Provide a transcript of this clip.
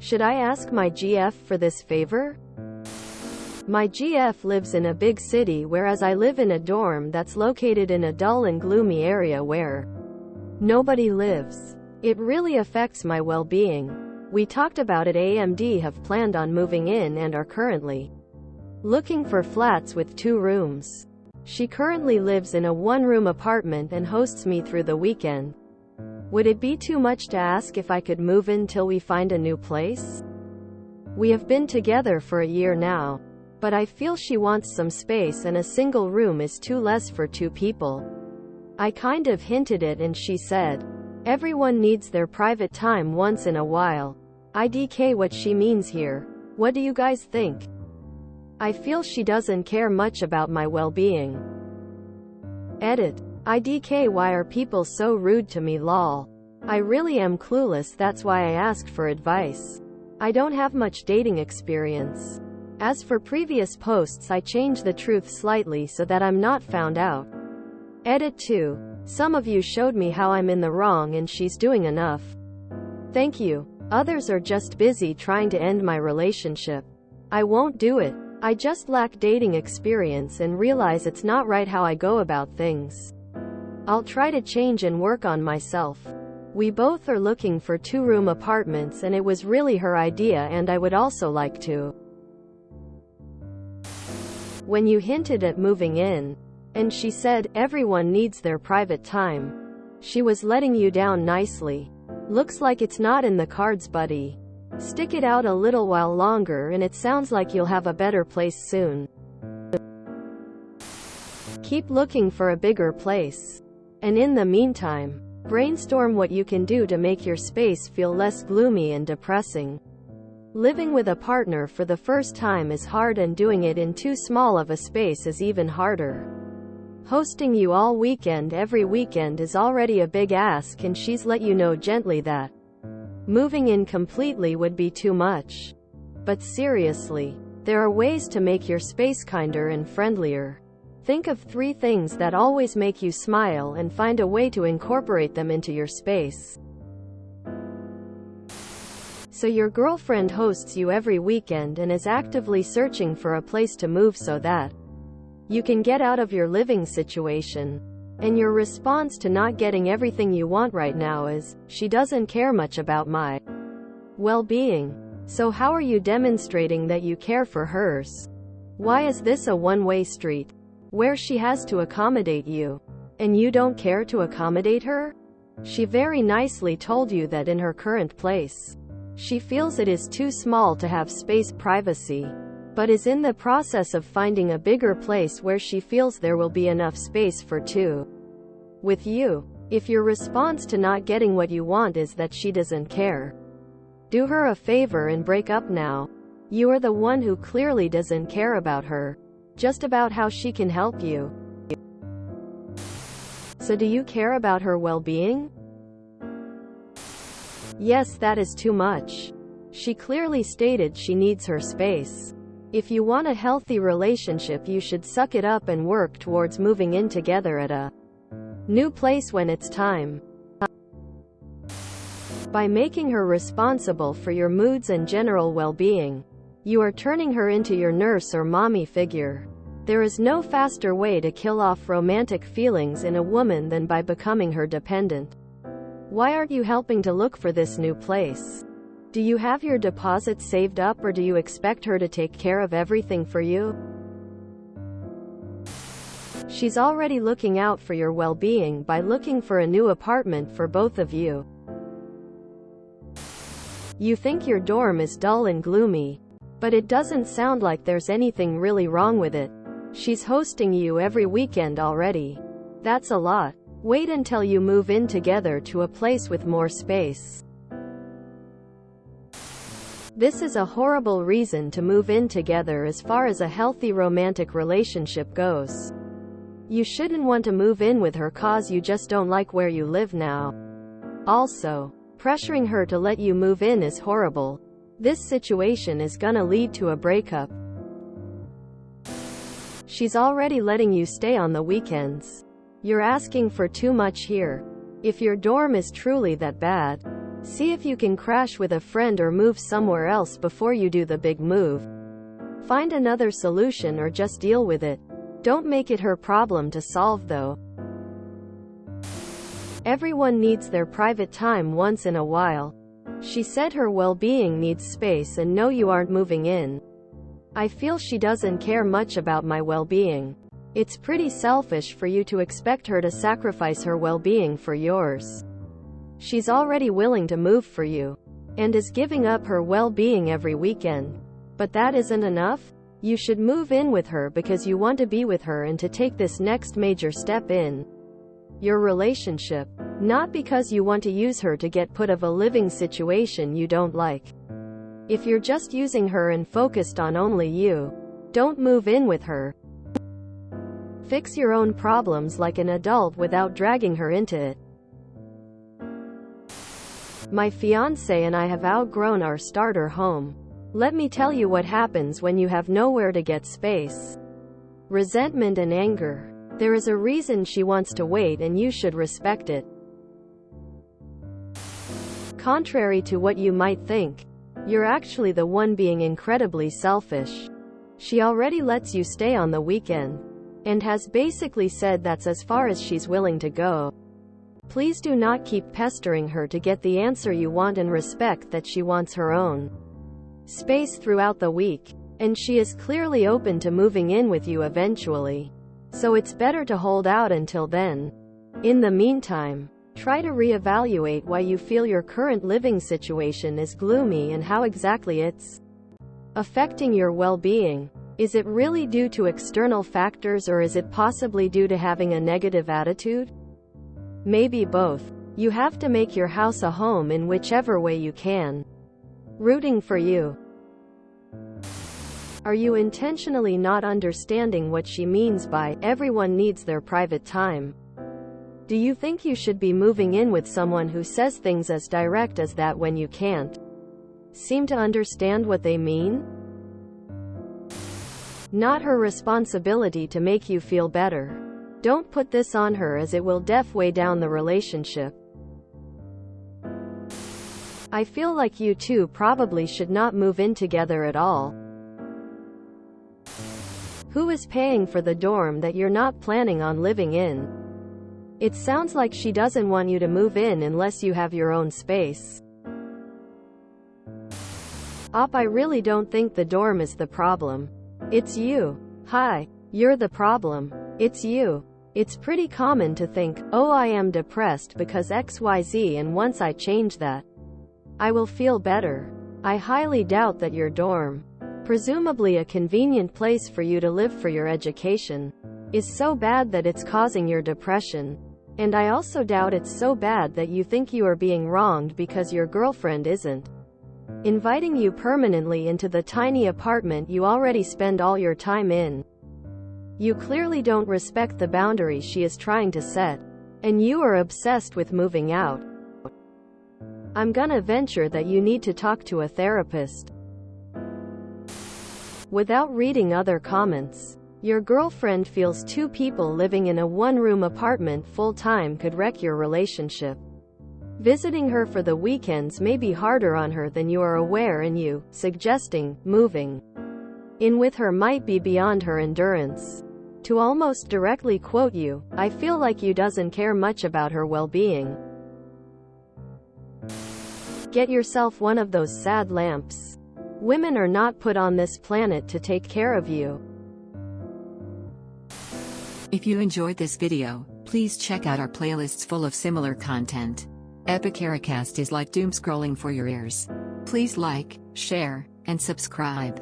Should I ask my GF for this favor? My GF lives in a big city whereas I live in a dorm that's located in a dull and gloomy area where nobody lives. It really affects my well-being. We talked about it. AMD have planned on moving in and are currently looking for flats with 2 rooms. She currently lives in a 1-room apartment and hosts me through the weekend. Would it be too much to ask if I could move in till we find a new place? We have been together for a year now, but I feel she wants some space and a single room is too less for 2 people. I kind of hinted it and she said, everyone needs their private time once in a while. IDK what she means here. What do you guys think? I feel she doesn't care much about my well-being. Edit. IDK why are people so rude to me lol. I really am clueless, that's why I asked for advice. I don't have much dating experience. As for previous posts I changed the truth slightly so that I'm not found out. Edit 2. Some of you showed me how I'm in the wrong and she's doing enough. Thank you. Others are just busy trying to end my relationship. I won't do it. I just lack dating experience and realize it's not right how I go about things. I'll try to change and work on myself. We both are looking for 2-room apartments and it was really her idea and I would also like to. When you hinted at moving in, and she said, everyone needs their private time, she was letting you down nicely. Looks like it's not in the cards, buddy. Stick it out a little while longer and it sounds like you'll have a better place soon. Keep looking for a bigger place. And in the meantime, brainstorm what you can do to make your space feel less gloomy and depressing. Living with a partner for the first time is hard and doing it in too small of a space is even harder. Hosting you all weekend every weekend is already a big ask and she's let you know gently that moving in completely would be too much. But seriously, there are ways to make your space kinder and friendlier. Think of 3 things that always make you smile and find a way to incorporate them into your space. So your girlfriend hosts you every weekend and is actively searching for a place to move so that you can get out of your living situation. And your response to not getting everything you want right now is, she doesn't care much about my well-being. So how are you demonstrating that you care for hers? Why is this a one-way street, where she has to accommodate you, and you don't care to accommodate her? She very nicely told you that in her current place, she feels it is too small to have space privacy, but is in the process of finding a bigger place where she feels there will be enough space for 2. With you. If your response to not getting what you want is that she doesn't care, do her a favor and break up now. You are the one who clearly doesn't care about her, just about how she can help you. So do you care about her well-being? Yes, that is too much. She clearly stated she needs her space. If you want a healthy relationship you should suck it up and work towards moving in together at a new place when it's time. By making her responsible for your moods and general well-being, you are turning her into your nurse or mommy figure. There is no faster way to kill off romantic feelings in a woman than by becoming her dependent. Why aren't you helping to look for this new place? Do you have your deposit saved up or do you expect her to take care of everything for you? She's already looking out for your well-being by looking for a new apartment for both of you. You think your dorm is dull and gloomy, but it doesn't sound like there's anything really wrong with it. She's hosting you every weekend already. That's a lot. Wait until you move in together to a place with more space. This is a horrible reason to move in together as far as a healthy romantic relationship goes. You shouldn't want to move in with her cause you just don't like where you live now. Also, pressuring her to let you move in is horrible. This situation is gonna lead to a breakup. She's already letting you stay on the weekends. You're asking for too much here. If your dorm is truly that bad, See if you can crash with a friend or move somewhere else before you do the big move. Find another solution or just deal with it. Don't make it her problem to solve though. Everyone needs their private time once in a while. She said her well-being needs space and no, you aren't moving in. I feel she doesn't care much about my well-being. It's pretty selfish for you to expect her to sacrifice her well-being for yours. She's already willing to move for you, and is giving up her well-being every weekend. But that isn't enough? You should move in with her because you want to be with her and to take this next major step in your relationship, not because you want to use her to get put of a living situation you don't like. If you're just using her and focused on only you, don't move in with her. Fix your own problems like an adult without dragging her into it. My fiancé and I have outgrown our starter home. Let me tell you what happens when you have nowhere to get space. Resentment and anger. There is a reason she wants to wait and you should respect it. Contrary to what you might think, you're actually the one being incredibly selfish. She already lets you stay on the weekend, and has basically said that's as far as she's willing to go. Please do not keep pestering her to get the answer you want and respect that she wants her own space throughout the week, and she is clearly open to moving in with you eventually. So it's better to hold out until then. In the meantime, try to reevaluate why you feel your current living situation is gloomy and how exactly it's affecting your well-being. Is it really due to external factors or is it possibly due to having a negative attitude? Maybe both. You have to make your house a home in whichever way you can. Rooting for you. Are you intentionally not understanding what she means by everyone needs their private time? Do you think you should be moving in with someone who says things as direct as that when you can't seem to understand what they mean? Not her responsibility to make you feel better. Don't put this on her as it will weigh down the relationship. I feel like you two probably should not move in together at all. Who is paying for the dorm that you're not planning on living in? It sounds like she doesn't want you to move in unless you have your own space. I really don't think the dorm is the problem. It's you. Hi, you're the problem. It's you. It's pretty common to think, oh, I am depressed because XYZ, and once I change that, I will feel better. I highly doubt that your dorm, presumably a convenient place for you to live for your education, is so bad that it's causing your depression. And I also doubt it's so bad that you think you are being wronged because your girlfriend isn't inviting you permanently into the tiny apartment you already spend all your time in. You clearly don't respect the boundaries she is trying to set, and you are obsessed with moving out. I'm gonna venture that you need to talk to a therapist. Without reading other comments, your girlfriend feels two people living in a one-room apartment full-time could wreck your relationship. Visiting her for the weekends may be harder on her than you are aware, and you suggesting moving in with her might be beyond her endurance. To almost directly quote you, I feel like you doesn't care much about her well-being. Get yourself one of those sad lamps. Women are not put on this planet to take care of you. If you enjoyed this video, please check out our playlists full of similar content. Epic Ericast is like doom scrolling for your ears. Please like, share, and subscribe.